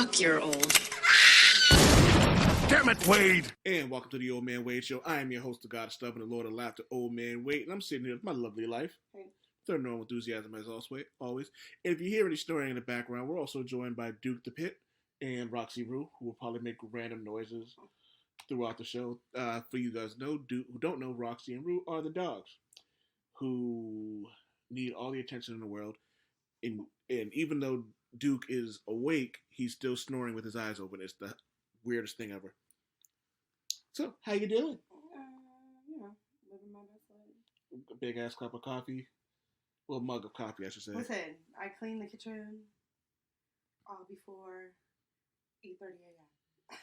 fuck, you're old. Damn it, Wade! And welcome to the Old Man Wade Show. I am your host, the God of Stuff and the Lord of Laughter, Old Man Wade, and I'm sitting here with my lovely life. Third normal enthusiasm as always. And if you hear any snoring in the background, we're also joined by Duke the Pit and Roxy Rue, who will probably make random noises throughout the show. For you guys who don't know, Roxy and Rue are the dogs who need all the attention in the world. And even though Duke is awake, he's still snoring with his eyes open. It's the weirdest thing ever. So, how you doing? Living my best life. A big ass cup of coffee. Well, mug of coffee, I should say. Listen, I cleaned the kitchen all before 8:30 a.m.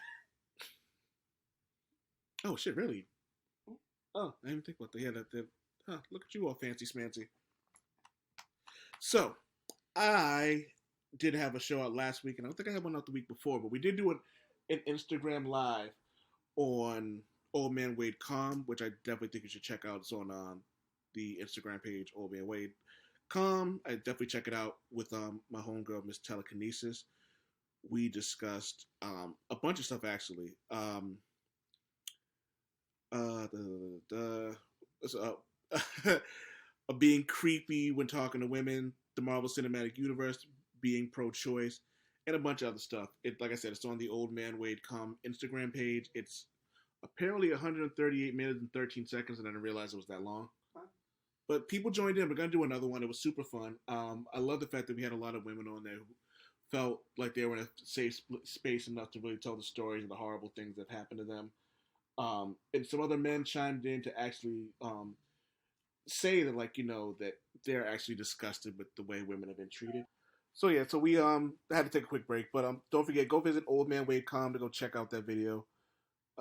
Oh shit! Really? Oh, I didn't think about that. Yeah, that. Look at you all fancy smancy. So, I did have a show out last week, and I don't think I had one out the week before, but we did do an Instagram live on Old Man Wade Com, which I definitely think you should check out. It's on the Instagram page, Old Man Wade Com. I definitely check it out with my homegirl, Miss Telekinesis. We discussed a bunch of stuff, actually. Being creepy when talking to women, the Marvel Cinematic Universe, being pro-choice, and a bunch of other stuff. Like I said, it's on the Old Man Wade Com Instagram page. It's apparently 138 minutes and 13 seconds, and I didn't realize it was that long. Huh? But people joined in. We're going to do another one. It was super fun. I love the fact that we had a lot of women on there who felt like they were in a safe space enough to really tell the stories of the horrible things that happened to them. And some other men chimed in to actually say that, that they're actually disgusted with the way women have been treated. So yeah, so we had to take a quick break, but don't forget, go visit Old Man Wade Com to go check out that video.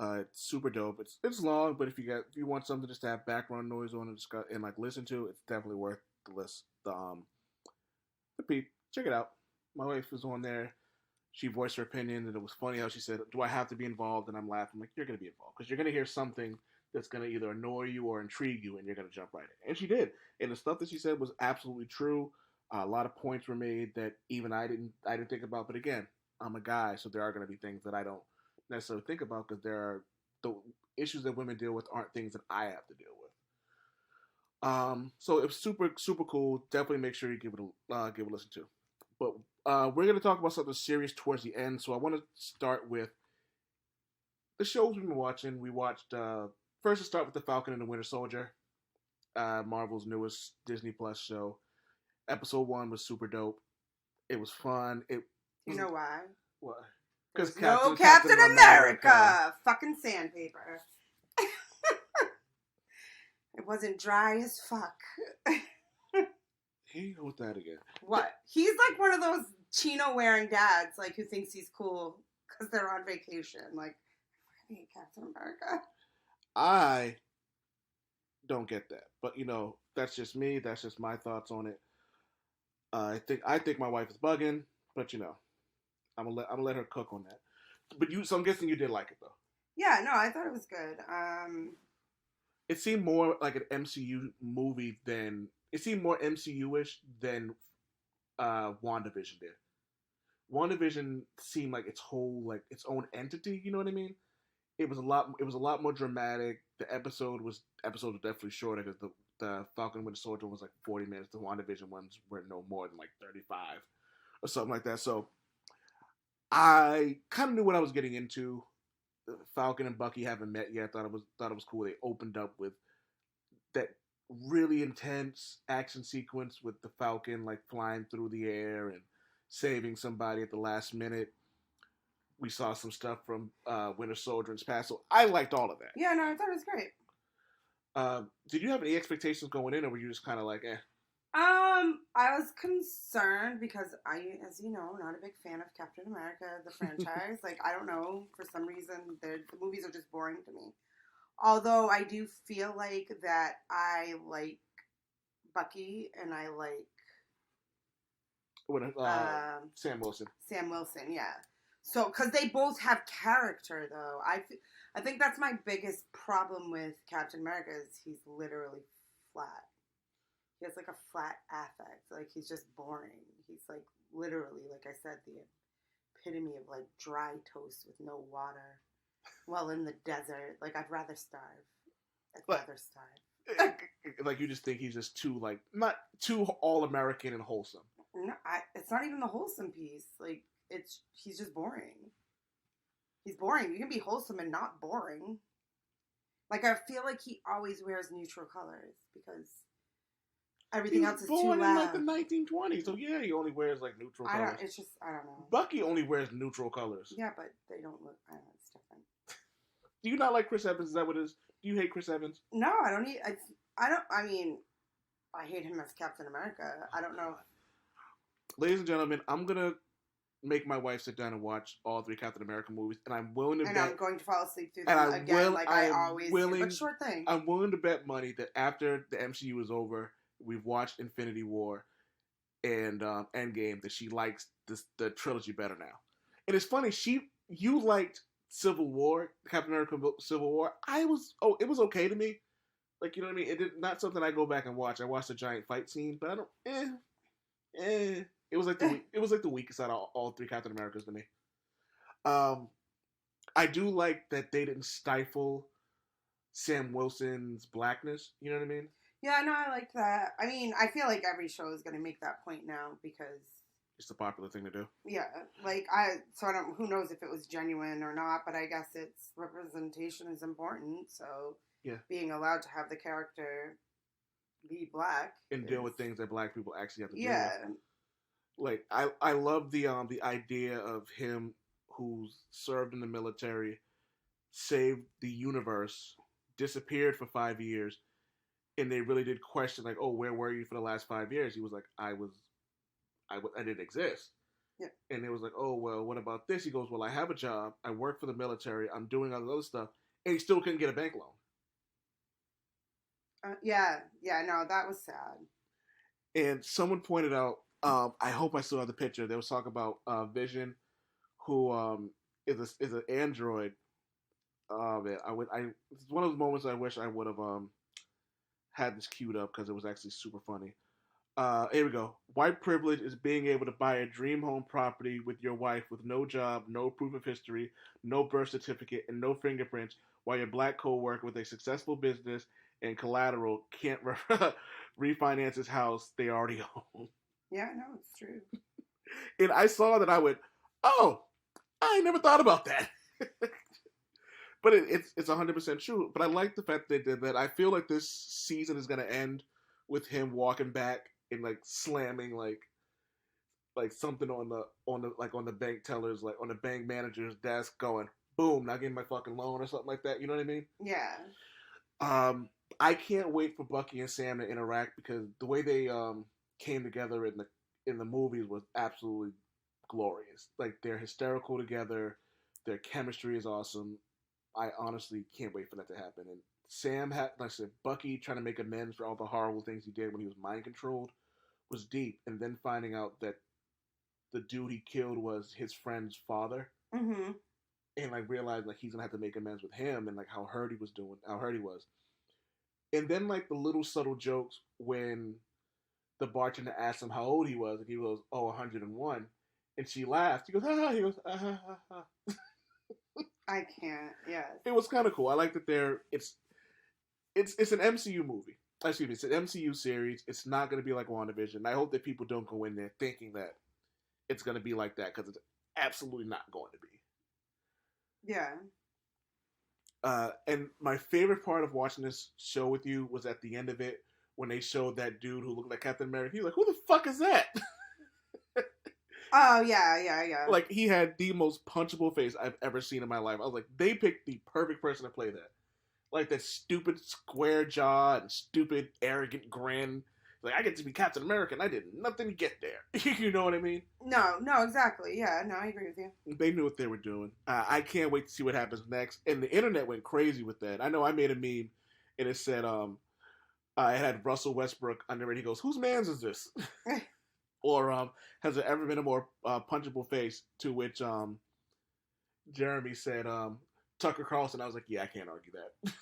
It's super dope. It's long, but if you want something just to have background noise on and listen to, it's definitely worth the list. The peep, check it out. My wife was on there. She voiced her opinion, and it was funny how she said, "Do I have to be involved?" And I'm laughing. I'm like, you're gonna be involved because you're gonna hear something that's gonna either annoy you or intrigue you, and you're gonna jump right in. And she did. And the stuff that she said was absolutely true. A lot of points were made that even I didn't think about. But again, I'm a guy, so there are going to be things that I don't necessarily think about because the issues that women deal with aren't things that I have to deal with. So it was super, super cool. Definitely make sure you give it a listen to. But we're going to talk about something serious towards the end. So I want to start with the shows we've been watching. We watched first. To start with the Falcon and the Winter Soldier, Marvel's newest Disney Plus show. Episode 1 was super dope. It was fun. You know why? What? Because no Captain America. Fucking sandpaper. It wasn't dry as fuck. Here you go with that again. What? He's like one of those chino-wearing dads, who thinks he's cool because they're on vacation. I hate Captain America. I don't get that. But, that's just me. That's just my thoughts on it. I think my wife is bugging, but I'm gonna let her cook on that. But so I'm guessing you did like it though. Yeah, no, I thought it was good. It seemed more like an MCU movie it seemed more MCU-ish than WandaVision did. WandaVision seemed like its whole its own entity. You know what I mean? It was a lot more dramatic. The episodes were definitely shorter because the Falcon Winter Soldier was 40 minutes. The WandaVision ones were no more than 35 or something like that. So I kind of knew what I was getting into. Falcon and Bucky haven't met yet. Thought it was cool. They opened up with that really intense action sequence with the Falcon flying through the air and saving somebody at the last minute. We saw some stuff from Winter Soldier and past, so I liked all of that. Yeah, no, I thought it was great. Did you have any expectations going in, or were you just kind of eh? I was concerned because as you know, not a big fan of Captain America, the franchise. I don't know, for some reason, the movies are just boring to me. Although I do feel that I like Bucky and I like Sam Wilson. Sam Wilson, yeah. So, because they both have character, though. I think that's my biggest problem with Captain America is he's literally flat. He has like a flat affect. Like, he's just boring. He's like, literally, like I said, the epitome of like dry toast with no water while in the desert. Like, I'd rather starve. Like, you just think he's just too, like, not too all-American and wholesome. No, it's not even the wholesome piece. Like, he's just boring. He's boring. You can be wholesome and not boring. Like, I feel like he always wears neutral colors because everything else is too loud. Born in like the 1920s, so yeah, he only wears like neutral colors. I don't know. Bucky only wears neutral colors. Yeah, but they don't look. I don't know. It's different. Do you not like Chris Evans? Is that what it is? Do you hate Chris Evans? No, I don't. I mean, I hate him as Captain America. I don't know. Ladies and gentlemen, I'm gonna make my wife sit down and watch all 3 Captain America movies, and I'm willing to bet. And I'm going to fall asleep through them again, like I always do. But sure thing. I'm willing to bet money that after the MCU is over, we've watched Infinity War and Endgame, that she likes the trilogy better now. And it's funny, you liked Civil War, Captain America Civil War. It was okay to me. Like, you know what I mean? It did not something I go back and watch. I watched the giant fight scene, but I don't. It was like the weakest out of all 3 Captain Americas to me. I do like that they didn't stifle Sam Wilson's blackness. You know what I mean? Yeah, no, I like that. I mean, I feel like every show is going to make that point now because it's the popular thing to do. Yeah, like who knows if it was genuine or not, but I guess it's representation is important. So yeah, being allowed to have the character be black and deal with things that black people actually have to deal with. Like I love the idea of him who's served in the military, saved the universe, disappeared for 5 years, and they really did question like, oh, where were you for the last 5 years? He was like, I didn't exist. Yeah. And it was like, oh, well, what about this? He goes, well, I have a job. I work for the military. I'm doing all this other stuff. And he still couldn't get a bank loan. Yeah, no, that was sad. And someone pointed out, I hope I still have the picture. They was talking about Vision, who is an android. Man, it's one of those moments I wish I would have had this queued up because it was actually super funny. Here we go. White privilege is being able to buy a dream home property with your wife with no job, no proof of history, no birth certificate, and no fingerprints, while your black co-worker with a successful business and collateral can't refinance his house they already own. Yeah, no, it's true. And I saw that, I went, oh, I never thought about that. But it's 100% true. But I like the fact that they did that. I feel like this season is going to end with him walking back and like slamming like something on the bank teller's, like on the bank manager's desk, going, boom, not getting my fucking loan or something like that. You know what I mean? Yeah. I can't wait for Bucky and Sam to interact because the way they came together in the movies was absolutely glorious. Like, they're hysterical together. Their chemistry is awesome. I honestly can't wait for that to happen. And Sam had, like I said, Bucky trying to make amends for all the horrible things he did when he was mind controlled was deep. And then finding out that the dude he killed was his friend's father. Mm-hmm. And like realized like he's gonna have to make amends with him and like how hurt he was. And then like the little subtle jokes when the bartender asked him how old he was, and he goes, oh, 101. And she laughed. He goes, ah, he goes, ah, ha, ha, ha. I can't, yes. It was kind of cool. I like that it's an MCU movie. Excuse me, it's an MCU series. It's not going to be like WandaVision. I hope that people don't go in there thinking that it's going to be like that, because it's absolutely not going to be. Yeah. And my favorite part of watching this show with you was at the end of it, when they showed that dude who looked like Captain America. He was like, who the fuck is that? Oh, yeah. Like, he had the most punchable face I've ever seen in my life. I was like, they picked the perfect person to play that. Like, that stupid square jaw and stupid arrogant grin. Like, I get to be Captain America and I did nothing to get there. You know what I mean? No, exactly. Yeah, no, I agree with you. They knew what they were doing. I can't wait to see what happens next. And the internet went crazy with that. I know I made a meme and it said, it had Russell Westbrook under it. He goes, whose man's is this? Or has there ever been a more punchable face? To which Jeremy said, Tucker Carlson. I was like, yeah, I can't argue that.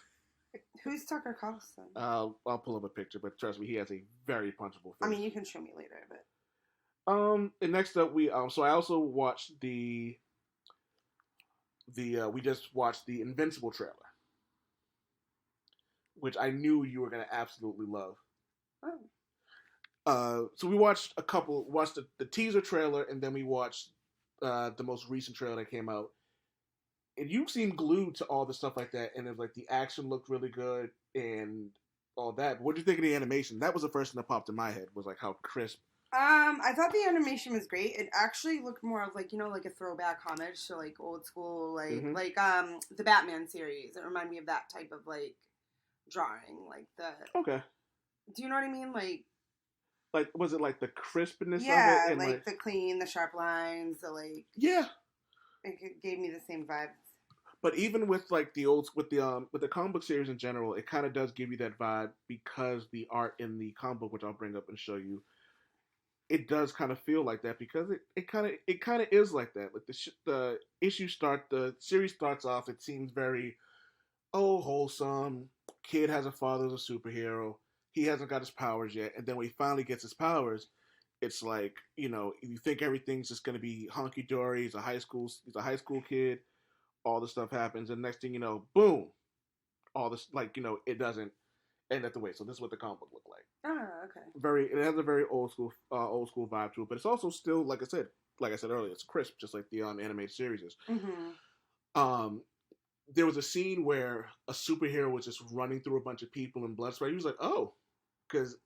Who's Tucker Carlson? I'll pull up a picture, but trust me, he has a very punchable face. I mean, you can show me later, but And next up, so I also watched we just watched the Invincible trailer, which I knew you were gonna absolutely love. Oh. So we watched the teaser trailer, and then we watched the most recent trailer that came out. And you seemed glued to all the stuff like that, and it was like the action looked really good and all that. But what did you think of the animation? That was the first thing that popped in my head, was like how crisp. I thought the animation was great. It actually looked more of like, like a throwback homage to like old school, the Batman series. It reminded me of that type of like drawing, like the. Okay. Do you know what I mean? Like, was it like the crispness of Yeah, it? And like the clean, the sharp lines, the like. Yeah. It gave me the same vibes. But even with like with the comic book series in general, it kind of does give you that vibe, because the art in the comic book, which I'll bring up and show you, it does kind of feel like that, because it kind of is like that. Like the series starts off, it seems very wholesome. Kid has a father who's a superhero. He hasn't got his powers yet, and then when he finally gets his powers, it's like, you think everything's just gonna be hunky dory. He's a high school kid. All this stuff happens, and next thing you know, boom, all this, like, it doesn't end at the way. So this is what the comic book looked like. Oh, okay. It has a very old school vibe to it, but it's also still, like I said earlier, it's crisp, just like the animated series is. Mm-hmm. There was a scene where a superhero was just running through a bunch of people in blood spray. He was like, oh, because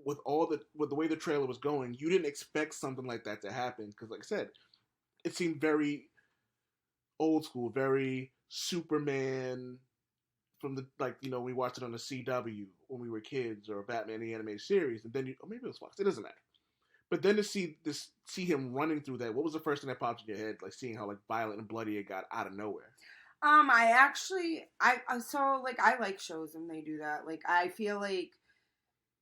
with the way the trailer was going, you didn't expect something like that to happen, because, like I said, it seemed very old school, very Superman from the, like, we watched it on the CW when we were kids, or Batman the animated series, and then maybe it was Fox. It doesn't matter. But then to see him running through that, what was the first thing that popped in your head? Like, seeing how like violent and bloody it got out of nowhere. I like shows when they do that. Like, I feel like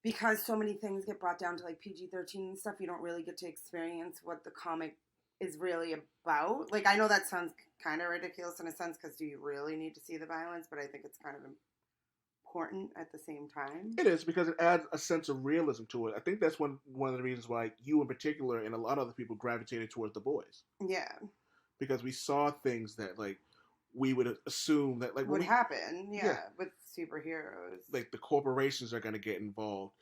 because so many things get brought down to like PG-13 and stuff, you don't really get to experience what the comic is really about. Like, I know that sounds kind of ridiculous in a sense, because do you really need to see the violence? But I think it's kind of important at the same time. It is, because it adds a sense of realism to it. I think that's one of the reasons why you in particular and a lot of other people gravitated towards The Boys. Yeah. Because we saw things that, like, we would assume that, like, would happen, with superheroes. Like, the corporations are going to get involved.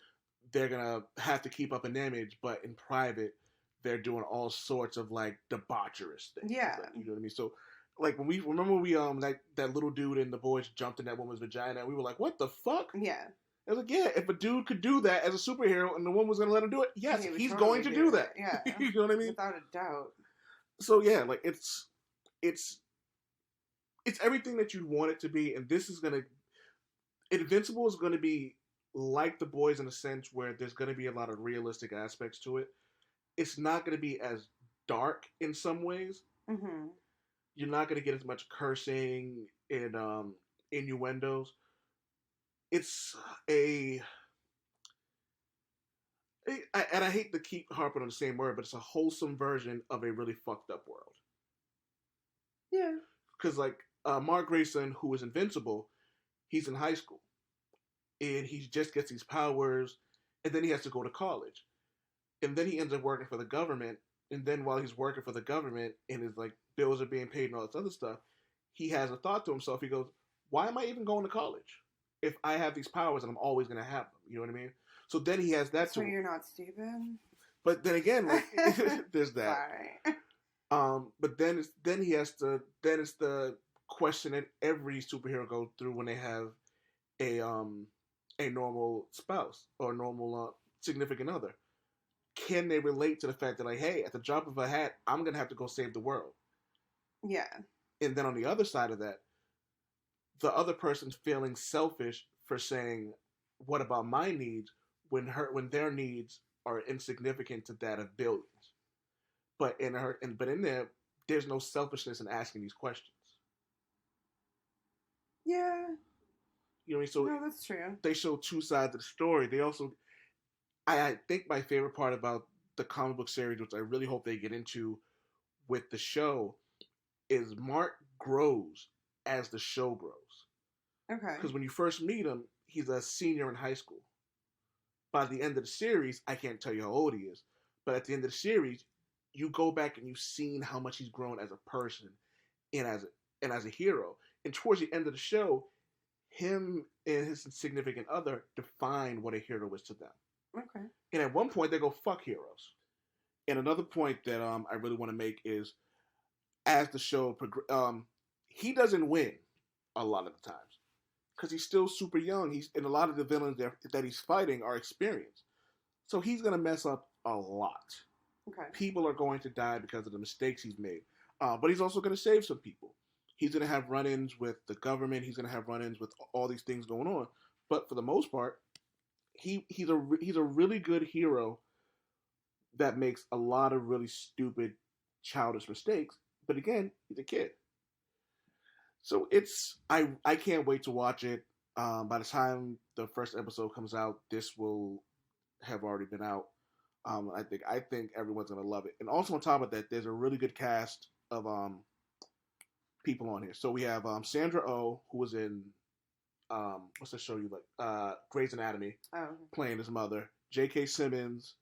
They're going to have to keep up an image, but in private, they're doing all sorts of, like, debaucherous things. Yeah. Like, you know what I mean? So, like, when we that little dude in The Boys jumped in that woman's vagina, we were like, what the fuck? Yeah. I was like, yeah, if a dude could do that as a superhero and the woman was going to let him do it, yes, he's totally going to do that. Yeah. You know what I mean? Without a doubt. So, yeah, like, it's everything that you want it to be, and this is Invincible is going to be like The Boys in a sense where there's going to be a lot of realistic aspects to it. It's not going to be as dark in some ways. Mm-hmm. You're not going to get as much cursing and innuendos. It's and I hate to keep harping on the same word, but it's a wholesome version of a really fucked up world. Yeah. Because, like, Mark Grayson, who is Invincible, he's in high school. And he just gets these powers, and then he has to go to college. And then he ends up working for the government, and then while he's working for the government, and his, like, bills are being paid and all this other stuff, he has a thought to himself. He goes, why am I even going to college if I have these powers and I'm always going to have them? You know what I mean? So then he has that. So you're not stupid? But then again, like, there's that. Sorry. But then it's the question that every superhero goes through when they have a normal spouse or a normal significant other. Can they relate to the fact that, like, hey, at the drop of a hat, I'm gonna have to go save the world? Yeah. And then on the other side of that, the other person's feeling selfish for saying, "What about my needs?" when their needs are insignificant to that of billions. But in there, there's no selfishness in asking these questions. Yeah. You know what I mean? So no, that's true. They show two sides of the story. They also, I think my favorite part about the comic book series, which I really hope they get into with the show, is Mark grows as the show grows. Okay. Because when you first meet him, he's a senior in high school. By the end of the series, I can't tell you how old he is, But at the end of the series, you go back and you've seen how much he's grown as a person and as a hero. And towards the end of the show, him and his significant other define what a hero is to them. Okay. And at one point, they go, fuck heroes. And another point that I really want to make is, as the show he doesn't win a lot of the times because he's still super young. And a lot of the villains that he's fighting are experienced, so he's gonna mess up a lot. Okay. People are going to die because of the mistakes he's made, but he's also gonna save some people. He's gonna have run-ins with the government. He's gonna have run-ins with all these things going on. But for the most part, he's a really good hero that makes a lot of really stupid, childish mistakes. But again, he's a kid. So I can't wait to watch it. By the time the first episode comes out, this will have already been out. I think everyone's gonna love it. And also on top of that, there's a really good cast of people on here. So we have Sandra Oh, who was in what's the show you like? Grey's Anatomy, playing his mother. J.K. Simmons.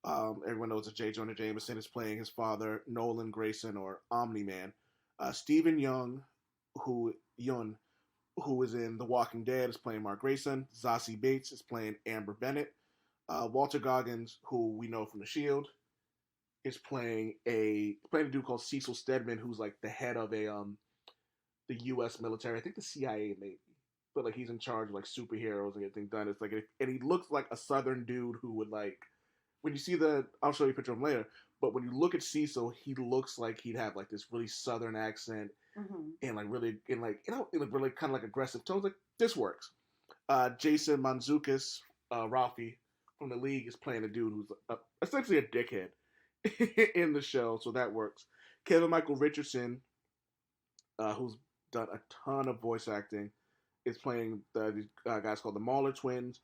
Everyone knows that J. Jonah Jameson is playing his father, Nolan Grayson, or Omni-Man. Stephen Young, who is in The Walking Dead, is playing Mark Grayson. Zazie Bates is playing Amber Bennett. Walter Goggins, who we know from The Shield, is playing a dude called Cecil Stedman, who's like the head of the U.S. military. I think the CIA maybe, but like he's in charge of like superheroes and getting done. It's like, and he looks like a Southern dude who would like. When you see I'll show you a picture of him later, but when you look at Cecil, he looks like he'd have like this really Southern accent, and like really, in like, really kind of like aggressive tones. Like, this works. Jason Mantzoukas, Rafi from the League, is playing a dude who's essentially a dickhead in the show, so that works. Kevin Michael Richardson, who's done a ton of voice acting, is playing these guys called the Mauler Twins.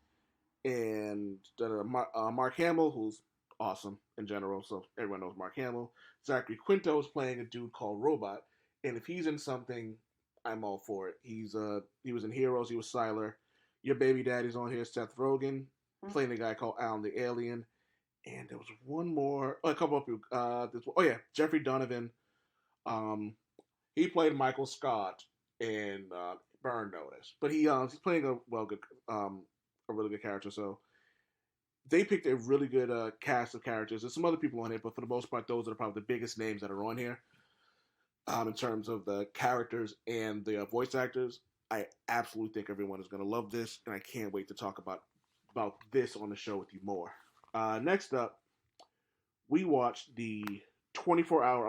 And Mark Hamill, who's awesome in general, so everyone knows Mark Hamill. Zachary Quinto is playing a dude called Robot, and if he's in something, I'm all for it. He was in Heroes. He was Sylar. Your Baby Daddy's on here. Seth Rogen playing a guy called Alan the Alien, and there was one more. A couple of people. Jeffrey Donovan. He played Michael Scott in Burn Notice, but he's playing a really good character. So they picked a really good cast of characters. There's some other people on here, but for the most part, those are probably the biggest names that are on here in terms of the characters and the voice actors. I absolutely think everyone is going to love this, and I can't wait to talk about this on the show with you more. Next up, we watched the 4-hour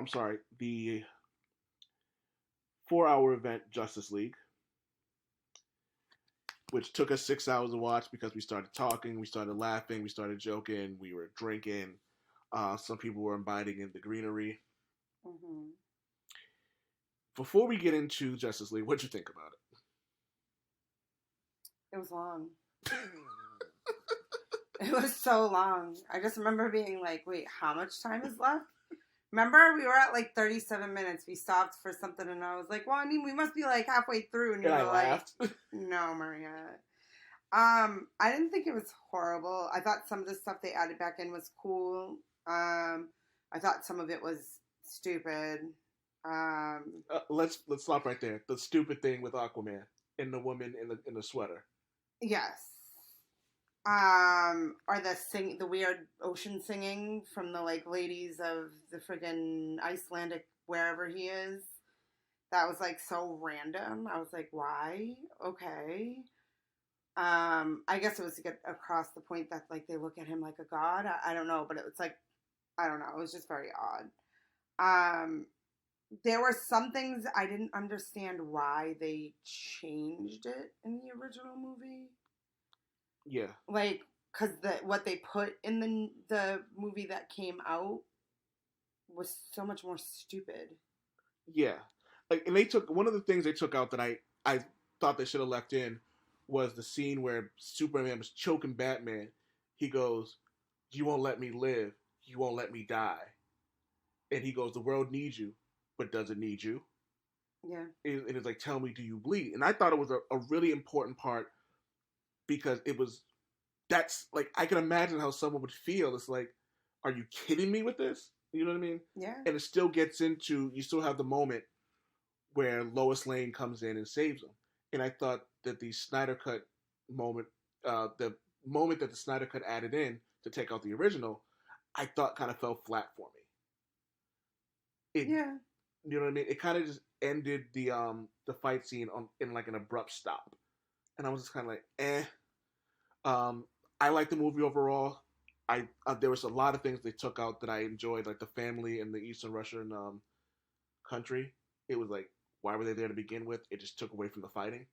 event Justice League, which took us 6 hours to watch because we started talking, we started laughing, we started joking, we were drinking. Some people were imbibing in the greenery. Mm-hmm. Before we get into Justice League, what'd you think about it? It was long. It was so long. I just remember being like, wait, how much time is left? Remember, we were at like 37 minutes. We stopped for something, and I was like, well, I mean, we must be like halfway through. And you were like, no, Maria. I didn't think it was horrible. I thought some of the stuff they added back in was cool. I thought some of it was stupid. Let's stop right there. The stupid thing with Aquaman and the woman in the sweater. Yes. Or the weird ocean singing from the like ladies of the friggin' Icelandic wherever he is. That was like so random. I was like, why? Okay. I guess it was to get across the point that like they look at him like a god. I don't know, but it was like, I don't know. It was just very odd. There were some things I didn't understand why they changed it in the original movie. Yeah. Like, because what they put in the movie that came out was so much more stupid. Yeah. Like, and one of the things they took out that I thought they should have left in was the scene where Superman was choking Batman. He goes, "You won't let me live. You won't let me die." And he goes, "The world needs you, but does it need you?" Yeah. And it's like, "Tell me, do you bleed?" And I thought it was a really important part because that's like, I can imagine how someone would feel. It's like, are you kidding me with this? You know what I mean? Yeah. And it still gets into, you still have the moment where Lois Lane comes in and saves him. And I thought that the Snyder Cut moment, the moment that the Snyder Cut added in to take out the original, I thought kind of fell flat for me. Yeah. You know what I mean? It kind of just ended the fight scene in like an abrupt stop, and I was just kind of like, eh. I like the movie overall. There was a lot of things they took out that I enjoyed, like the family in the Eastern Russian country. It was like, why were they there to begin with? It just took away from the fighting.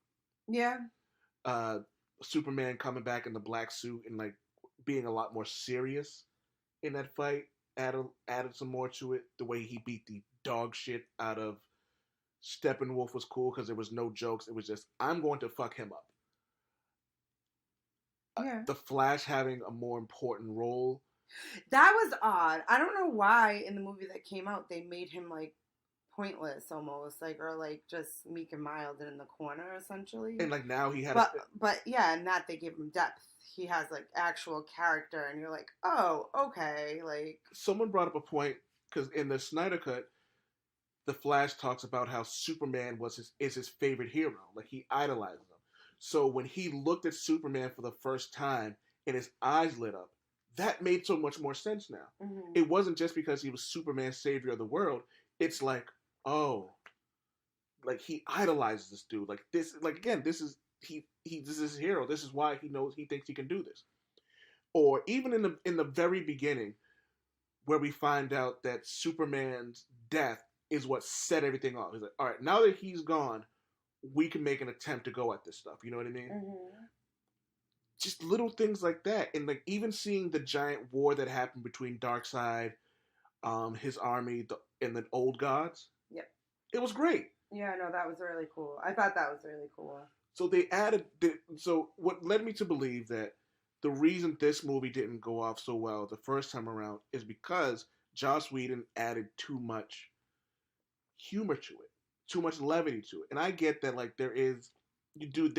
Yeah. Superman coming back in the black suit and like being a lot more serious in that fight added some more to it. The way he beat the dog shit out of Steppenwolf was cool because there was no jokes. It was just, I'm going to fuck him up. Yeah. The Flash having a more important role. That was odd. I don't know why in the movie that came out they made him like pointless almost, like, or like just meek and mild and in the corner essentially. And like now he had but yeah, and that they gave him depth. He has like actual character and you're like, oh, okay. Like, someone brought up a point because in the Snyder Cut, the Flash talks about how Superman is his favorite hero. Like he idolizes him. So when he looked at Superman for the first time and his eyes lit up, that made so much more sense now. mm-hmm. It wasn't just because he was Superman's savior of the world. It's like, oh, like he idolizes this dude. Like this, like again, this is his hero. This is why he thinks he can do this. Or even in the very beginning, where we find out that Superman's death is what set everything off. He's like, all right, now that he's gone, we can make an attempt to go at this stuff. You know what I mean? Mm-hmm. Just little things like that, and like even seeing the giant war that happened between Darkseid, his army, and the old gods. Yep. It was great. Yeah, no, that was really cool. I thought that was really cool. So they added. So what led me to believe that the reason this movie didn't go off so well the first time around is because Joss Whedon added too much humor to it, too much levity to it. And I get that, like, there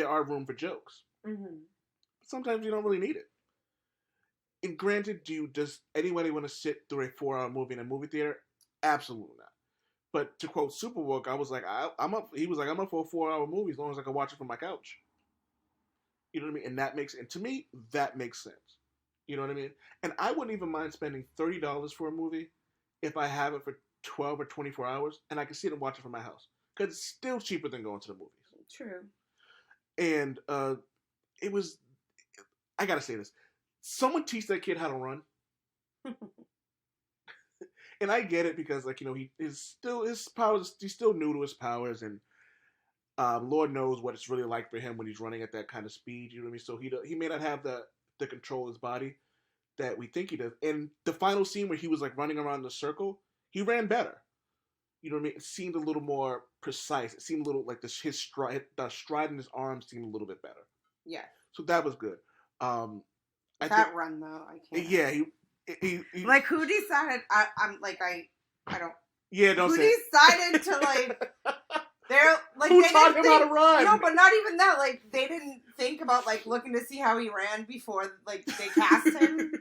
are room for jokes. Mm-hmm. But sometimes you don't really need it. And granted, does anybody want to sit through a 4-hour movie in a movie theater? Absolutely not. But to quote Superwook, I was like, I'm up. He was like, I'm up for a 4-hour movie as long as I can watch it from my couch. You know what I mean? And to me, that makes sense. You know what I mean? And I wouldn't even mind spending $30 for a movie if I have it for 12 or 24 hours and I can sit and watch it from my house. Because it's still cheaper than going to the movies. True. And it was, I gotta say this. Someone teach that kid how to run. And I get it because, like, you know, his powers, he's still new to his powers, and Lord knows what it's really like for him when he's running at that kind of speed. You know what I mean? So he may not have the control of his body that we think he does. And the final scene where he was like running around in a circle, he ran better. You know what I mean? It seemed a little more precise. It seemed a little like the stride in his arms seemed a little bit better. Yeah. So that was good. Run though, I can't. Yeah, he like, who decided? I don't. Yeah, don't who say. Who decided to like? They're like, who taught him how to run? No, but not even that. Like, they didn't think about like looking to see how he ran before like they cast him.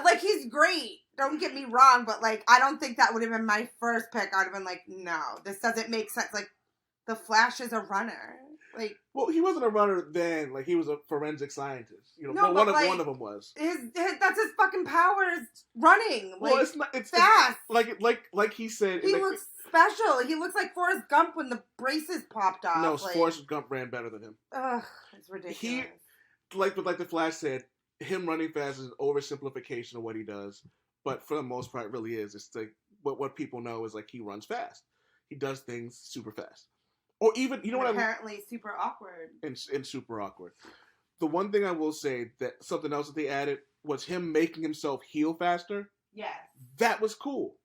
Like, he's great. Don't get me wrong, but like, I don't think that would have been my first pick. I'd have been like, no, this doesn't make sense. Like, the Flash is a runner. Like, well, he wasn't a runner then. Like, he was a forensic scientist. You know, no, one of them was. That's his fucking powers, running. Like, well, it's not. It's fast. Like he said. He looks special. He looks like Forrest Gump when the braces popped off. No, Forrest Gump ran better than him. Ugh, it's ridiculous. Like the Flash said, him running fast is an oversimplification of what he does. But for the most part, it really is. It's like what people know is like he runs fast. He does things super fast. Or even, you know what? Apparently super awkward. And super awkward. The one thing I will say that something else that they added was him making himself heal faster. Yes. That was cool.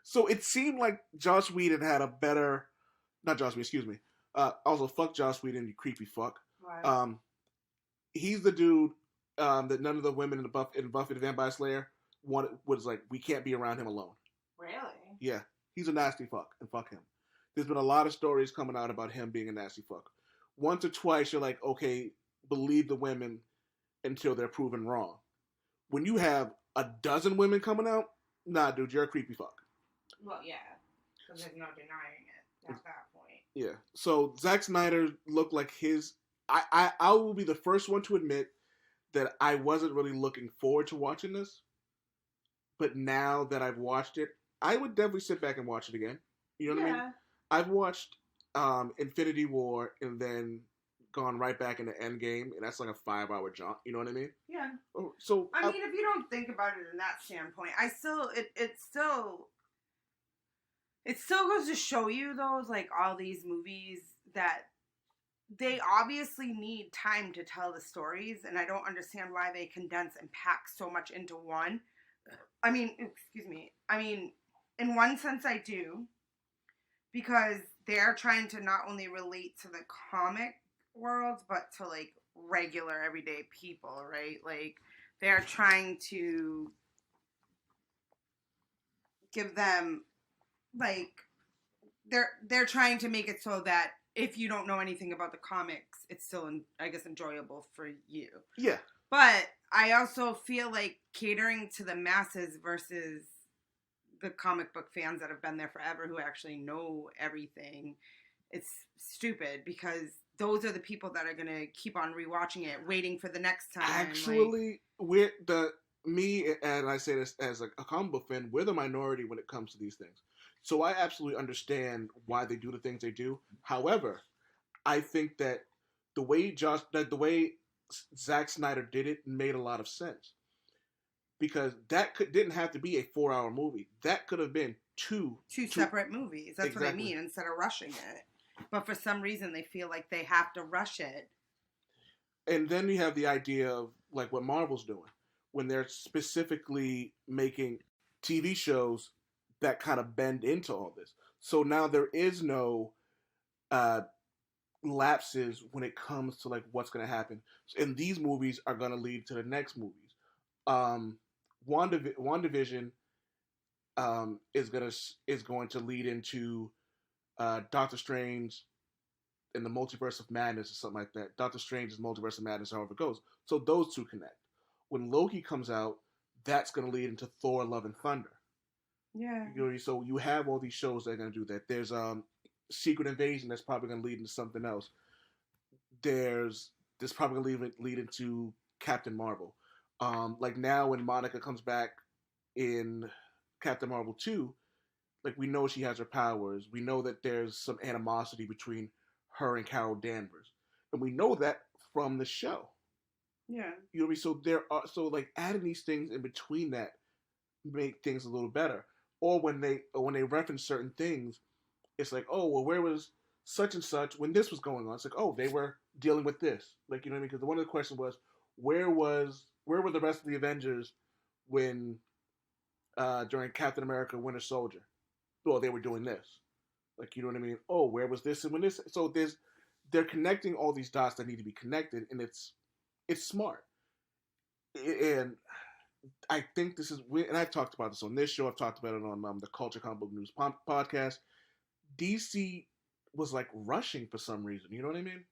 So it seemed like Joss Whedon had a better, not Joss Whedon, excuse me. Also, fuck Joss Whedon, you creepy fuck. Right. He's the dude that none of the women in Buffy the Vampire Slayer was like, we can't be around him alone. Really? Yeah. He's a nasty fuck, and fuck him. There's been a lot of stories coming out about him being a nasty fuck. Once or twice, you're like, okay, believe the women until they're proven wrong. When you have a dozen women coming out, nah, dude, you're a creepy fuck. Well, yeah, because there's no denying it at that point. Yeah. So Zack Snyder looked like his. I will be the first one to admit that I wasn't really looking forward to watching this, but now that I've watched it, I would definitely sit back and watch it again. You know what I mean? I've watched Infinity War and then gone right back into Endgame, and that's like a 5-hour jaunt. You know what I mean? Yeah. So I mean, if you don't think about it in that standpoint, it still goes to show you those, like, all these movies that they obviously need time to tell the stories, and I don't understand why they condense and pack so much into one. I mean, excuse me. I mean, in one sense I do, because they're trying to not only relate to the comic world, but to, like, regular everyday people, right? Like, they're trying to give them, like, they're trying to make it so that if you don't know anything about the comics, it's still, I guess, enjoyable for you. Yeah. But I also feel like catering to the masses versus the comic book fans that have been there forever who actually know everything, it's stupid, because those are the people that are going to keep on rewatching it, waiting for the next time. Actually, me, and I say this as a comic book fan, we're the minority when it comes to these things. So I absolutely understand why they do the things they do. However, I think that the way Zack Snyder did it made a lot of sense, because didn't have to be a 4-hour movie. That could have been two separate movies. That's exactly what I mean. Instead of rushing it, but for some reason they feel like they have to rush it. And then you have the idea of, like, what Marvel's doing when they're specifically making TV shows that kind of bend into all this. So now there is no lapses when it comes to, like, what's going to happen. And these movies are going to lead to the next movies. WandaVision is going to lead into Doctor Strange in the Multiverse of Madness or something like that. Doctor Strange's Multiverse of Madness, however it goes. So those two connect. When Loki comes out, that's going to lead into Thor: Love and Thunder. Yeah. So you have all these shows that are going to do that. There's Secret Invasion that's probably going to lead into something else. There's probably going to lead into Captain Marvel. Like now when Monica comes back in Captain Marvel 2, like, we know she has her powers. We know that there's some animosity between her and Carol Danvers. And we know that from the show. Yeah. You know what I mean? So like, adding these things in between that make things a little better. Or when they reference certain things, it's like, oh, well, where was such and such when this was going on? It's like, oh, they were dealing with this. Like, you know what I mean? Because one of the questions was, where were the rest of the Avengers when during Captain America: Winter Soldier? Well, they were doing this. Like, you know what I mean? Oh, where was this and when this? So they're connecting all these dots that need to be connected, and it's smart. And I think this is, and I've talked about this on this show. I've talked about it on the Culture Comic Book News podcast. DC was, like, rushing for some reason. You know what I mean?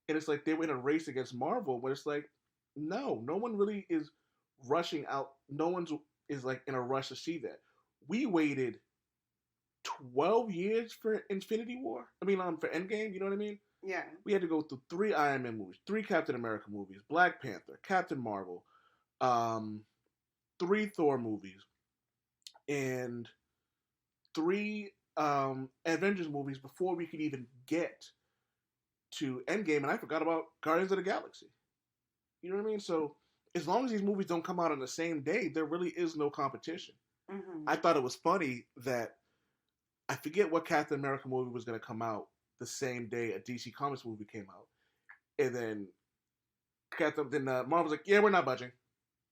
And it's like they were in a race against Marvel, but it's like, no one really is rushing out. No one is, like, in a rush to see that. We waited 12 years for Infinity War. I mean, for Endgame. You know what I mean? Yeah. We had to go through 3 Iron Man movies, 3 Captain America movies, Black Panther, Captain Marvel, 3 Thor movies, and 3 Avengers movies before we could even get to Endgame. And I forgot about Guardians of the Galaxy. You know what I mean? So as long as these movies don't come out on the same day, there really is no competition. Mm-hmm. I thought it was funny that I forget what Captain America movie was going to come out the same day a DC Comics movie came out. And then Marvel's like, yeah, we're not budging.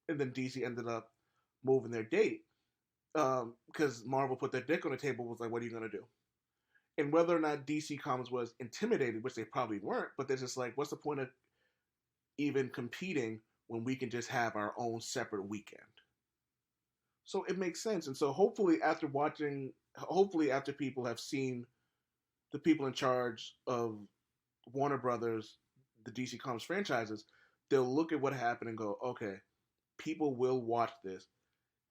And then DC ended up moving their date. Because Marvel put their dick on the table, was like, what are you going to do? And whether or not DC Comics was intimidated, which they probably weren't, but they're just like, what's the point of even competing when we can just have our own separate weekend? So it makes sense. And so hopefully after people have seen the people in charge of Warner Brothers, the DC Comics franchises, they'll look at what happened and go, okay, people will watch this.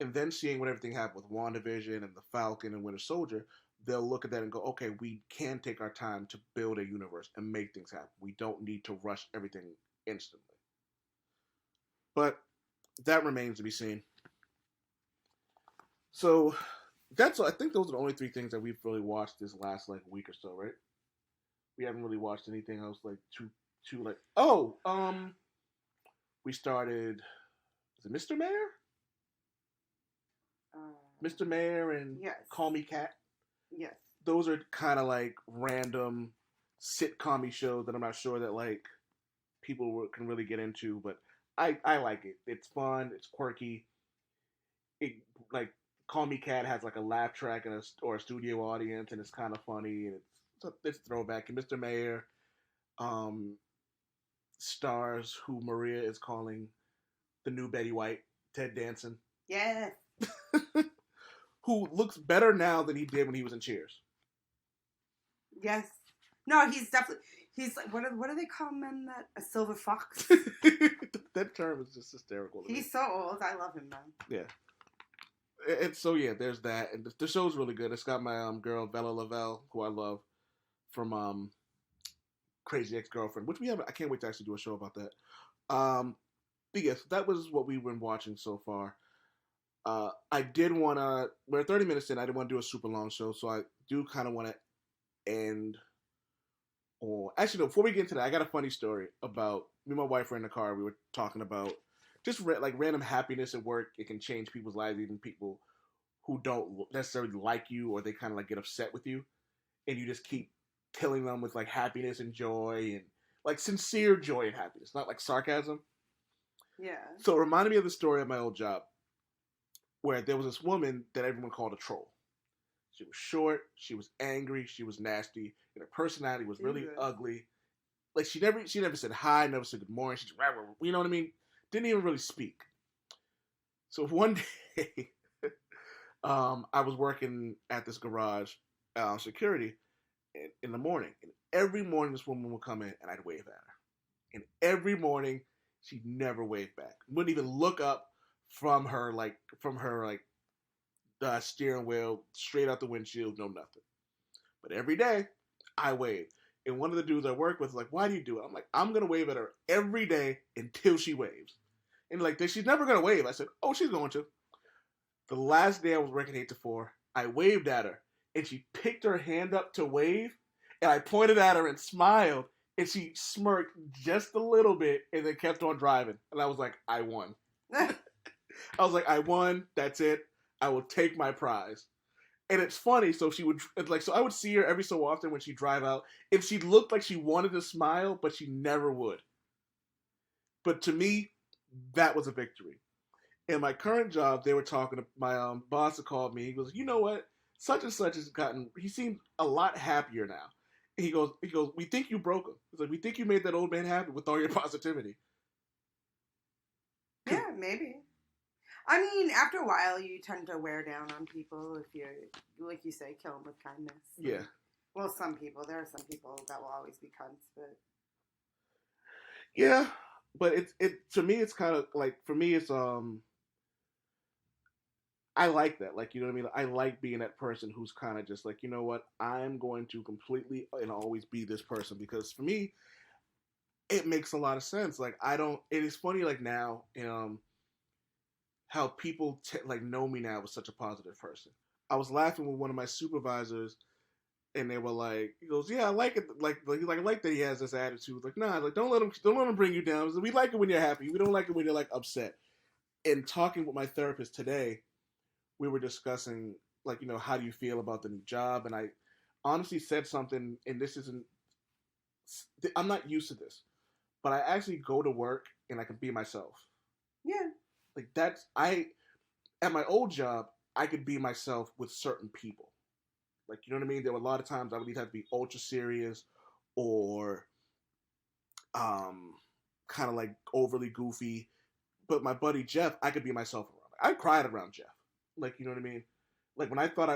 and then seeing what everything happened with WandaVision and the Falcon and Winter Soldier, they'll look at that and go, okay, we can take our time to build a universe and make things happen. We don't need to rush everything instantly. But that remains to be seen. So I think those are the only three things that we've really watched this last like week or so, right? We haven't really watched anything else like too like we started is it Mr. Mayor? Mr. Mayor and yes. Call Me Cat. Yes. Those are kind of like random sitcom shows that I'm not sure that like people can really get into, but I like it. It's fun. It's quirky. It like Call Me Cat has like a laugh track and or a studio audience, and it's kind of funny and it's throwback. And Mr. Mayor stars who Maria is calling the new Betty White, Ted Danson. Yes. Who looks better now than he did when he was in Cheers. Yes. No, he's definitely. He's like, what do they call men that a silver fox? That term is just hysterical. He's so old. I love him, man. Yeah. And so yeah, there's that, and the show's really good. It's got my girl Bella Lavelle, who I love, from Crazy Ex-Girlfriend, which we have. I can't wait to actually do a show about that. But yes, that was what we've been watching so far. I did want to. We're 30 minutes in. I didn't want to do a super long show, so I do kind of want to end. Or actually, no, before we get into that, I got a funny story about me and my wife were in the car. We were talking about just like random happiness at work. It can change people's lives, even people who don't necessarily like you or they kind of like get upset with you, and you just keep killing them with like happiness and joy and like sincere joy and happiness, not like sarcasm. Yeah. So it reminded me of the story of my old job, where there was this woman that everyone called a troll. She was short, she was angry, she was nasty, and her personality was really ugly. Like she never said hi, never said good morning. She just, you know what I mean? Didn't even really speak. So one day, I was working at this garage, security, in the morning, and every morning this woman would come in, and I'd wave at her, and every morning she'd never wave back. Wouldn't even look up from her the steering wheel, straight out the windshield, no nothing. But every day, I wave. And one of the dudes I work with was like, why do you do it? I'm like, I'm going to wave at her every day until she waves. And like, she's never going to wave. I said, oh, she's going to. The last day I was working 8 to 4, I waved at her. And she picked her hand up to wave. And I pointed at her and smiled. And she smirked just a little bit and then kept on driving. And I was like, I won. I was like, I won. That's it. I will take my prize. And it's funny, so I would see her every so often when she'd drive out, and she looked like she wanted to smile, but she never would. But to me, that was a victory. In my current job, they were talking to my boss that called me. He goes, you know what? Such and such he seems a lot happier now. And he goes, we think you broke him. He's like, we think you made that old man happy with all your positivity. Yeah, maybe. I mean, after a while, you tend to wear down on people if you're, like you say, kill them with kindness. Yeah. Well, some people. There are some people that will always be cunts, but... Yeah, but to me, it's kind of, like, for me, it's, I like that. Like, you know what I mean? I like being that person who's kind of just like, you know what? I'm going to completely and always be this person, because for me, it makes a lot of sense. Like, it is funny, like, now, how people know me now as such a positive person. I was laughing with one of my supervisors, and they were like, he goes, "Yeah, I like it. I like that he has this attitude. Like, nah, like don't let him bring you down. We like it when you're happy. We don't like it when you're like upset." And talking with my therapist today, we were discussing how do you feel about the new job, and I honestly said something, and I'm not used to this, but I actually go to work and I can be myself. Yeah. Like at my old job, I could be myself with certain people. Like, you know what I mean? There were a lot of times I would either have to be ultra serious or kind of like overly goofy. But my buddy Jeff, I could be myself around. I cried around Jeff. Like, you know what I mean? Like when I thought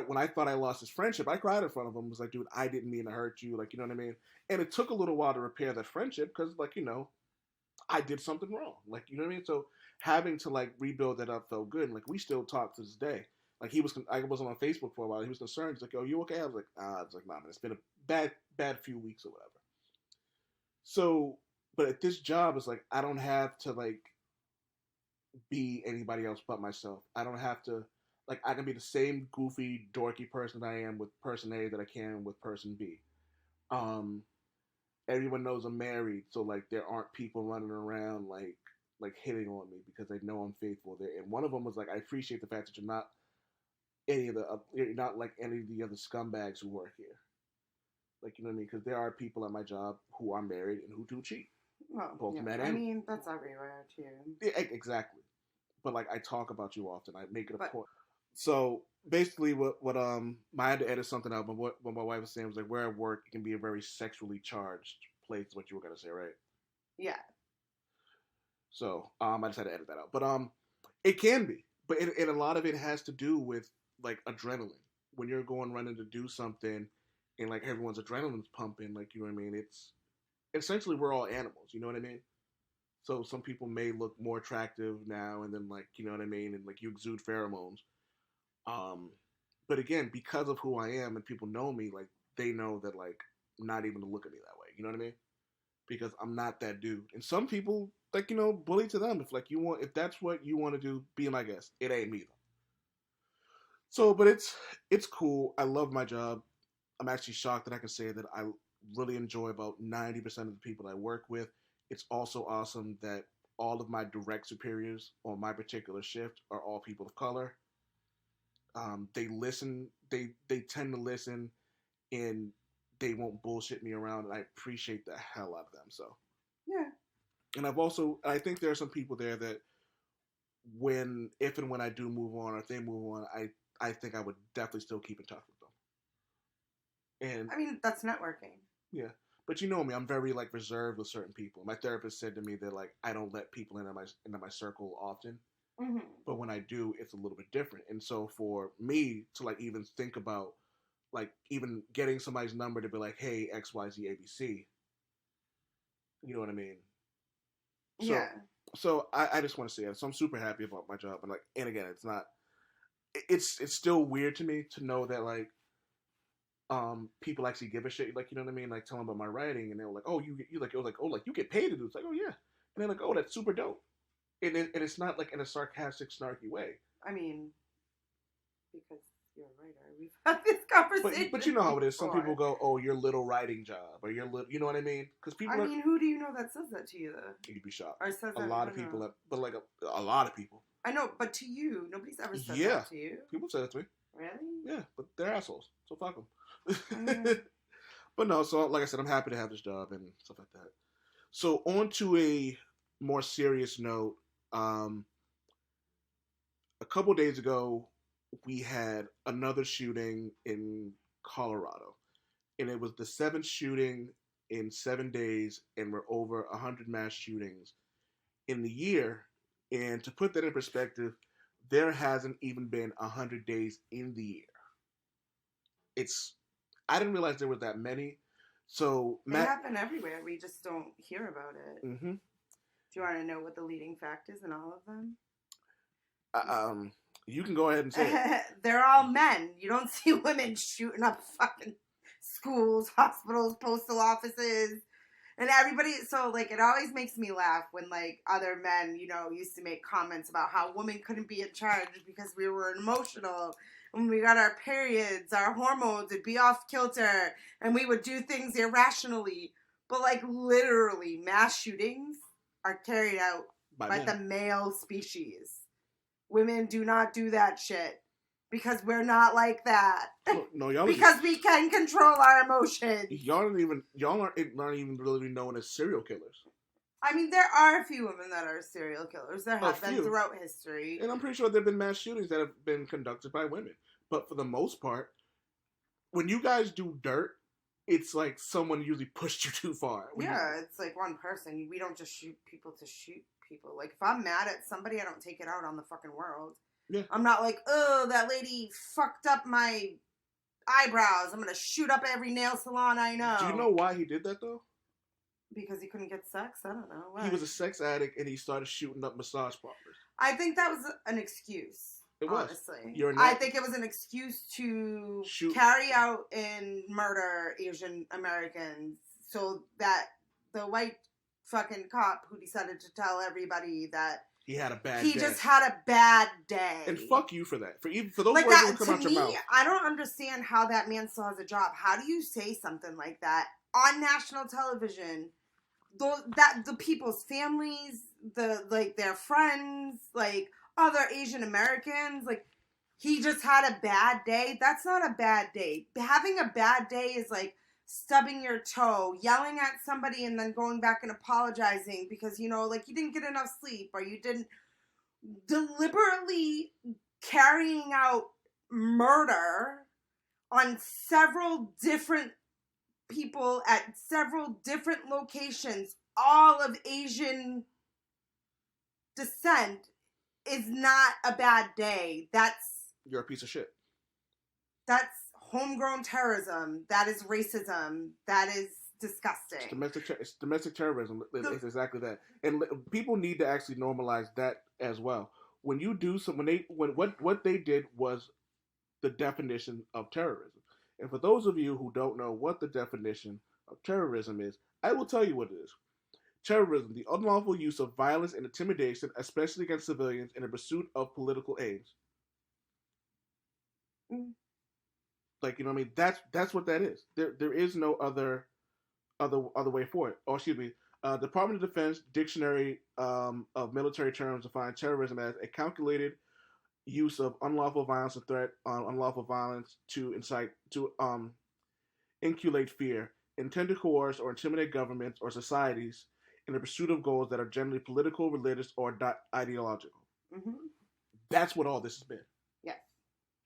I lost his friendship, I cried in front of him. I was like, dude, I didn't mean to hurt you. Like, you know what I mean? And it took a little while to repair that friendship because, I did something wrong. Like, you know what I mean? So having to like rebuild that up felt good. And, like, we still talk to this day. Like, I wasn't on Facebook for a while. He was concerned. He's like, "Oh, you okay?" I was like, nah, man. It's been a bad few weeks or whatever. So, but at this job, it's like I don't have to like be anybody else but myself. I don't have to like I can be the same goofy, dorky person I am with person A that I can with person B. Um, Everyone knows I'm married, so like there aren't people running around like hitting on me because they know I'm faithful there. And one of them was like, I appreciate the fact that you're not like any of the other scumbags who work here. Like, you know what I mean? Because there are people at my job who are married and who do cheat. Well, Both yeah. men I and mean, that's everywhere too. yeah, exactly. But like I talk about you often. I make it a point. So basically, what I had to edit something out. But what my wife was saying was like, where at work it can be a very sexually charged place. Is what you were gonna say, right? Yeah. So I just had to edit that out. But it can be. But a lot of it has to do with like adrenaline. When you're going running to do something, and like everyone's adrenaline's pumping, like, you know what I mean. It's essentially we're all animals. You know what I mean? So some people may look more attractive now, and then like, you know what I mean, and like you exude pheromones. Um, but again, because of who I am and people know me, like they know that like not even to look at me that way. You know what I mean? Because I'm not that dude. And some people like, you know, bully to them. If that's what you want to do, be my guest. It ain't me though. So, but it's cool. I love my job. I'm actually shocked that I can say that I really enjoy about 90% of the people I work with. It's also awesome that all of my direct superiors on my particular shift are all people of color. They listen. They tend to listen, and they won't bullshit me around. And I appreciate the hell out of them. So yeah. And I think there are some people there that if and when I do move on, or if they move on, I think I would definitely still keep in touch with them. And I mean, that's networking. Yeah. But you know me, I'm very like reserved with certain people. My therapist said to me that like I don't let people into my circle often. Mm-hmm. But when I do, it's a little bit different. And so for me to like even think about like even getting somebody's number to be like, hey, XYZ ABC, you know what I mean? So, yeah. So I just want to say that. So I'm super happy about my job. And again, it's still weird to me to know that like people actually give a shit, like, you know what I mean, like tell them about my writing, and they were like, oh, you like, it was like, oh, like you get paid to do it. It's like, oh yeah, and they're like, oh, that's super dope, and it's not like in a sarcastic, snarky way. I mean, because you're a writer, we've had this conversation. But you know how it is. Some people go, oh, your little writing job, or your little, you know what I mean? Because people. I mean, who do you know that says that to you though? You'd be shocked. Or says a lot of people, but like a lot of people. I know, but to you, nobody's ever said that to you. People said it to me. Really? Yeah, but they're assholes, so fuck them. But no, so like I said, I'm happy to have this job and stuff like that. So on to a more serious note. A couple days ago, we had another shooting in Colorado, and it was the 7th shooting in 7 days, and we're over 100 mass shootings in the year. And to put that in perspective, there hasn't even been 100 days in the year. I didn't realize there were that many. So they happen everywhere. We just don't hear about it. Mm-hmm. Do you want to know what the leading fact is in all of them? You can go ahead and say it. They're all men. You don't see women shooting up fucking schools, hospitals, postal offices, and everybody. So like, it always makes me laugh when like other men, you know, used to make comments about how women couldn't be in charge because we were emotional. When we got our periods, our hormones would be off kilter, and we would do things irrationally. But like literally, mass shootings are carried out by the male species. Women do not do that shit because we're not like that. No, y'all because we can control our emotions. Y'all aren't even really known as serial killers. I mean, there are a few women that are serial killers. There have been throughout history. And I'm pretty sure there have been mass shootings that have been conducted by women. But for the most part, when you guys do dirt, it's like someone usually pushed you too far. It's like one person. We don't just shoot people to shoot people. Like, if I'm mad at somebody, I don't take it out on the fucking world. Yeah. I'm not like, oh, that lady fucked up my eyebrows. I'm going to shoot up every nail salon I know. Do you know why he did that, though? Because he couldn't get sex? I don't know. What? He was a sex addict and he started shooting up massage parlors. I think that was an excuse. It was. Honestly. I think it was an excuse to carry out and murder Asian Americans so that the white fucking cop who decided to tell everybody that he had a bad day. He just had a bad day. And fuck you for that. For those like words that, that come out your mouth. I don't understand how that man still has a job. How do you say something like that on national television? The people's families, their friends, like other Asian Americans, like he just had a bad day. That's not a bad day. Having a bad day is like stubbing your toe, yelling at somebody, and then going back and apologizing because, you didn't get enough sleep or you didn't deliberately carrying out murder on several different people at several different locations, all of Asian descent, is not a bad day. You're a piece of shit. That's homegrown terrorism. That is racism. That is disgusting. It's domestic terrorism. It's exactly that. And people need to actually normalize that as well. When you do what they did was the definition of terrorism. And for those of you who don't know what the definition of terrorism is, I will tell you what it is. Terrorism, the unlawful use of violence and intimidation, especially against civilians, in the pursuit of political aims. Like, you know what I mean? That's what that is. There is no other way for it. Or excuse me, Department of Defense Dictionary of Military Terms define terrorism as a calculated use of unlawful violence or threat on unlawful violence to incite to inculcate fear, intend to coerce or intimidate governments or societies in the pursuit of goals that are generally political, religious, or ideological. Mm-hmm. That's what all this has been. Yeah.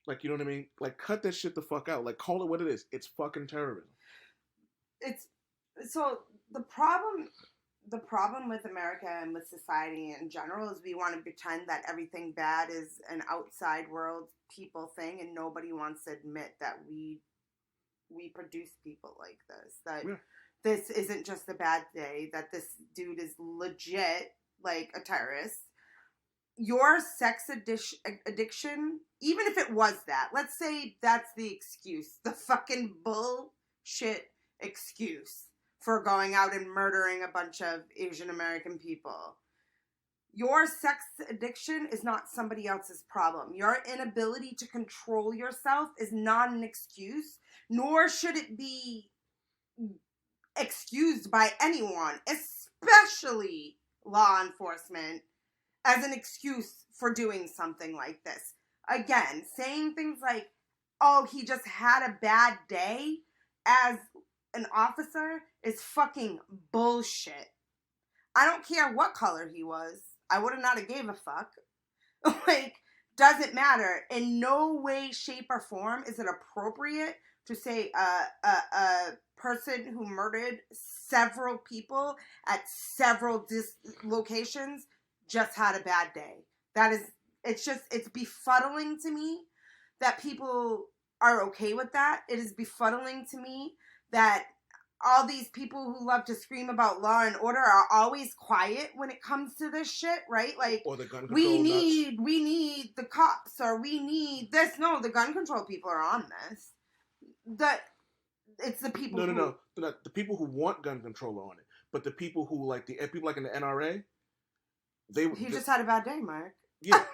Like, you know what I mean? Like, cut that shit the fuck out. Like, call it what it is. It's fucking terrorism. So the problem with America and with society in general is we want to pretend that everything bad is an outside world people thing, and nobody wants to admit that we produce people like this. That this isn't just a bad day. That this dude is legit like a terrorist. Your sex addiction, even if it was that, let's say that's the excuse, the fucking bullshit excuse for going out and murdering a bunch of Asian American people. Your sex addiction is not somebody else's problem. Your inability to control yourself is not an excuse, nor should it be excused by anyone, especially law enforcement, as an excuse for doing something like this. Again, saying things like, oh, he just had a bad day as an officer is fucking bullshit. I don't care what color he was. I would have not have gave a fuck. Like, doesn't matter. In no way, shape, or form is it appropriate to say a person who murdered several people at several locations just had a bad day. It's befuddling to me that people are okay with that. It is befuddling to me that all these people who love to scream about law and order are always quiet when it comes to this shit, right? Like, or the gun control we need the cops, or we need this. No, the gun control people are on this. It's the people. No. The people who want gun control are on it, but the people who like in the NRA, he just had a bad day, Mark. Yeah.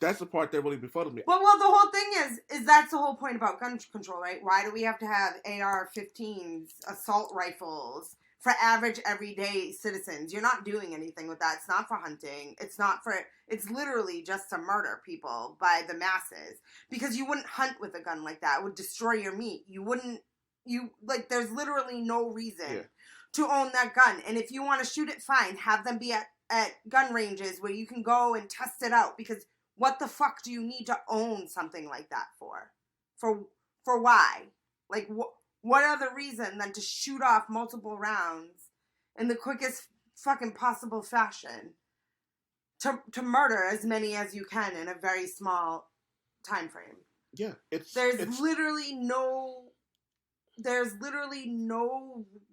That's the part that really befuddles me. Well, the whole thing is that's the whole point about gun control, right? Why do we have to have AR-15s, assault rifles, for average, everyday citizens? You're not doing anything with that. It's not for hunting. It's literally just to murder people by the masses. Because you wouldn't hunt with a gun like that. It would destroy your meat. There's literally no reason to own that gun. And if you want to shoot it, fine. Have them be at gun ranges where you can go and test it out. Because what the fuck do you need to own something like that for? For why? Like, what other reason than to shoot off multiple rounds in the quickest fucking possible fashion to murder as many as you can in a very small time frame? Yeah, there's literally no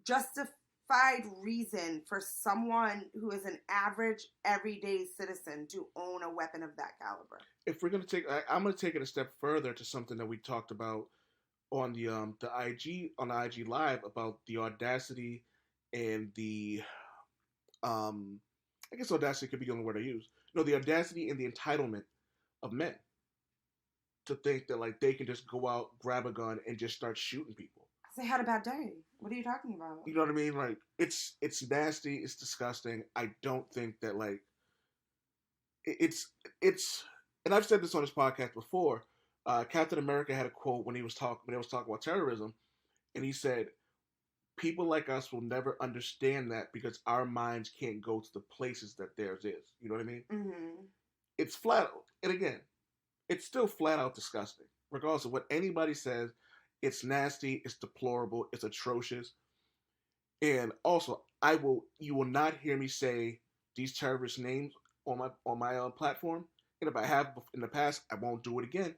justification justified reason for someone who is an average, everyday citizen to own a weapon of that caliber. If we're gonna take, I'm gonna take it a step further to something that we talked about on the IG live about the audacity and the I guess audacity could be the only word I use. No, the audacity and the entitlement of men to think that like they can just go out, grab a gun, and just start shooting people. They had a bad day. What are you talking about? You know what I mean? Like it's nasty, it's disgusting. I don't think that like it's and I've said this on this podcast before. Captain America had a quote when he was talking about terrorism, and he said, "People like us will never understand that because our minds can't go to the places that theirs is." You know what I mean? Mm-hmm. It's flat, and again, it's still flat out disgusting, regardless of what anybody says. It's nasty, it's deplorable, it's atrocious, and also, you will not hear me say these terrorist names on my platform. And if I have in the past, I won't do it again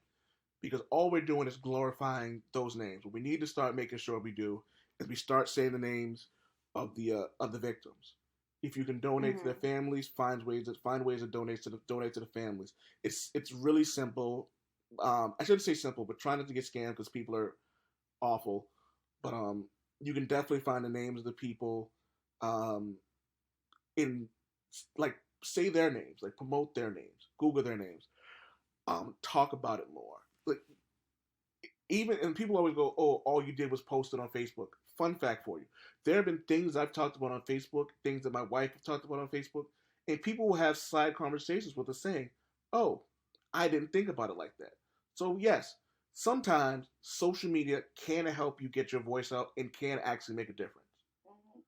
because all we're doing is glorifying those names. What we need to start making sure we do is we start saying the names of the victims. If you can donate to their families, find ways to donate to the families. It's really simple. I shouldn't say simple, but try not to get scammed because people are awful. But you can definitely find the names of the people, in like say their names, like promote their names, Google their names, talk about it more. Like even and people always go, "Oh, all you did was post it on Facebook." Fun fact for you: there have been things I've talked about on Facebook, things that my wife have talked about on Facebook, and people will have side conversations with us saying, "Oh, I didn't think about it like that." So yes, sometimes social media can help you get your voice out and can actually make a difference. Mm-hmm.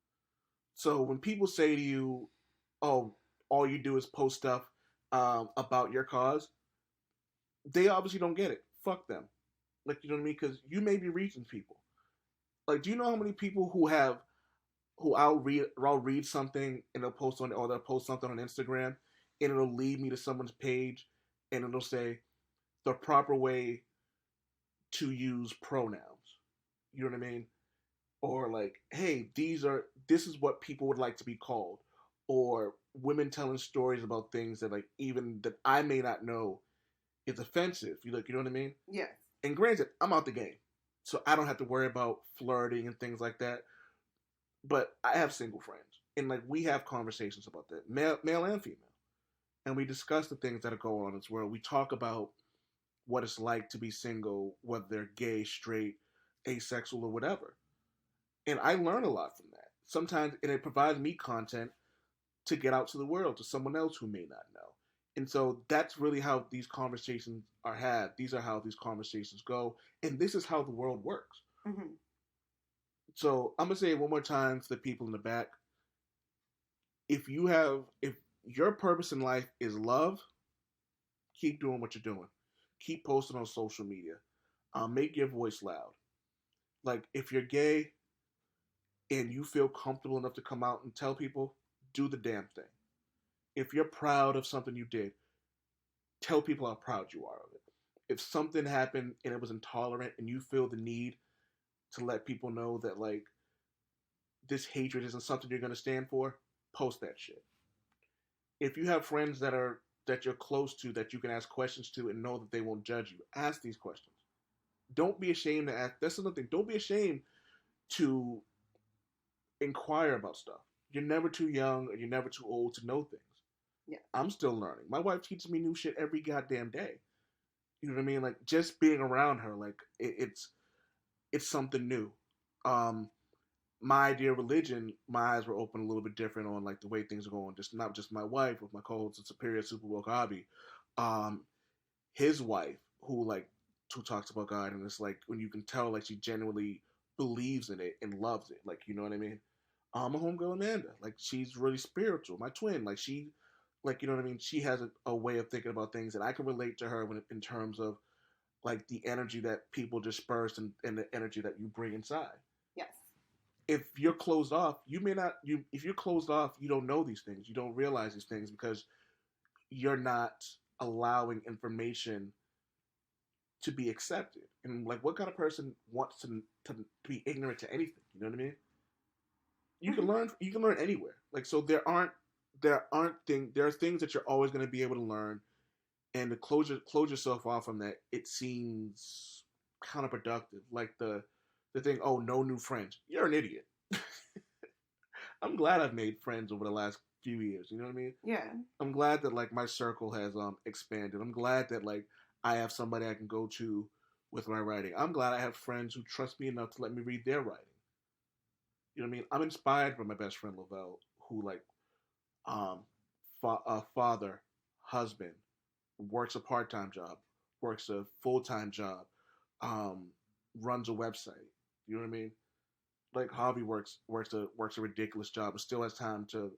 So when people say to you, "Oh, all you do is post stuff about your cause," they obviously don't get it. Fuck them. Like, you know what I mean? Because you may be reaching people. Like, do you know how many people who I'll read something and they'll post something on Instagram and it'll lead me to someone's page and it'll say the proper way to use pronouns. You know what I mean? Or like, hey, this is what people would like to be called. Or women telling stories about things that like even that I may not know is offensive. You know what I mean? Yes. And granted, I'm out the game, so I don't have to worry about flirting and things like that. But I have single friends, and like we have conversations about that, male and female, and we discuss the things that are going on in this world. We talk about what it's like to be single, whether they're gay, straight, asexual, or whatever. And I learn a lot from that. Sometimes, and it provides me content to get out to the world to someone else who may not know. And so that's really how these conversations are had. These are how these conversations go. And this is how the world works. Mm-hmm. So I'm going to say it one more time to the people in the back. If your purpose in life is love, keep doing what you're doing. Keep posting on social media. Make your voice loud. Like if you're gay and you feel comfortable enough to come out and tell people, do the damn thing. If you're proud of something you did, tell people how proud you are of it. If something happened and it was intolerant and you feel the need to let people know that like this hatred isn't something you're going to stand for, post that shit. If you have friends that you're close to that you can ask questions to and know that they won't judge you, ask these questions. Don't be ashamed to ask. That's another thing. Don't be ashamed to inquire about stuff. You're never too young or you're never too old to know things. Yeah. I'm still learning. My wife teaches me new shit every goddamn day. You know what I mean? Like just being around her, like it's something new. My idea of religion, my eyes were open a little bit different on like the way things are going. Just not just my wife, with my co-host and superior super woke hobby. His wife, who talks about God, and it's like when you can tell like she genuinely believes in it and loves it. Like, you know what I mean? My homegirl Amanda, like she's really spiritual. My twin, like she, like, you know what I mean? She has a way of thinking about things, and I can relate to her in terms of like the energy that people disperse and the energy that you bring inside. Yes. If you're closed off, if you're closed off, you don't know these things. You don't realize these things because you're not allowing information to be accepted. And like, what kind of person wants to be ignorant to anything? You know what I mean? You can learn. You can learn anywhere. Like so, there are things that you're always going to be able to learn, and to close yourself off from that, it seems counterproductive. Like the thing, oh, no new friends. You're an idiot. I'm glad I've made friends over the last few years. You know what I mean? Yeah. I'm glad that like my circle has expanded. I'm glad that like I have somebody I can go to with my writing. I'm glad I have friends who trust me enough to let me read their writing. You know what I mean? I'm inspired by my best friend Lavelle, who like father, husband, works a part-time job, works a full-time job, runs a website. You know what I mean? Like Javi works a ridiculous job, but still has time to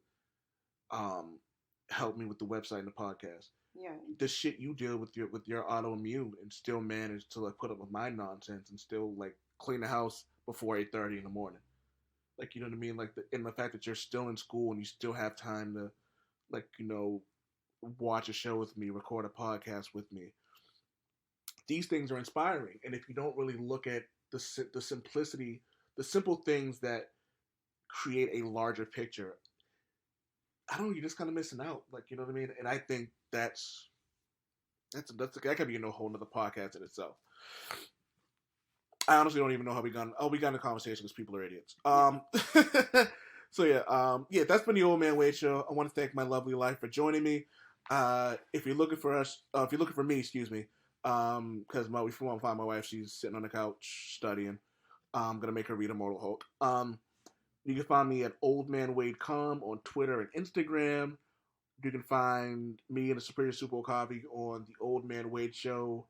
help me with the website and the podcast. Yeah. The shit you deal with your autoimmune and still manage to like put up with my nonsense and still like clean the house before 8:30 in the morning. Like you know what I mean? Like the fact that you're still in school and you still have time to like watch a show with me, record a podcast with me. These things are inspiring, and if you don't really look at the simplicity, the simple things that create a larger picture, I don't know, you're just kind of missing out. Like, you know what I mean? And I think that could be a whole nother podcast in itself. I honestly don't even know how we got in a conversation because people are idiots. So yeah, that's been the Old Man Wade Show. I want to thank my lovely wife for joining me. If you're looking for me, excuse me, because if you want to find my wife, she's sitting on the couch studying. I'm gonna make her read Immortal Hulk. You can find me at OldManWadeCom on Twitter and Instagram. You can find me and the Superior Super Coffee on the Old Man Wade Show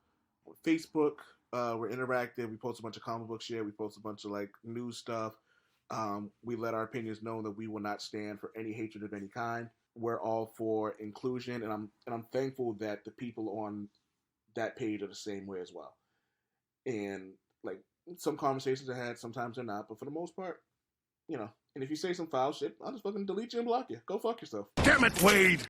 on Facebook. We're interactive. We post a bunch of comic books here. We post a bunch of like news stuff. We let our opinions known that we will not stand for any hatred of any kind. We're all for inclusion, and I'm thankful that the people on that page are the same way as well. And like some conversations I had, sometimes they're not, but for the most part, and if you say some foul shit, I'll just fucking delete you and block you. Go fuck yourself. Damn it, Wade!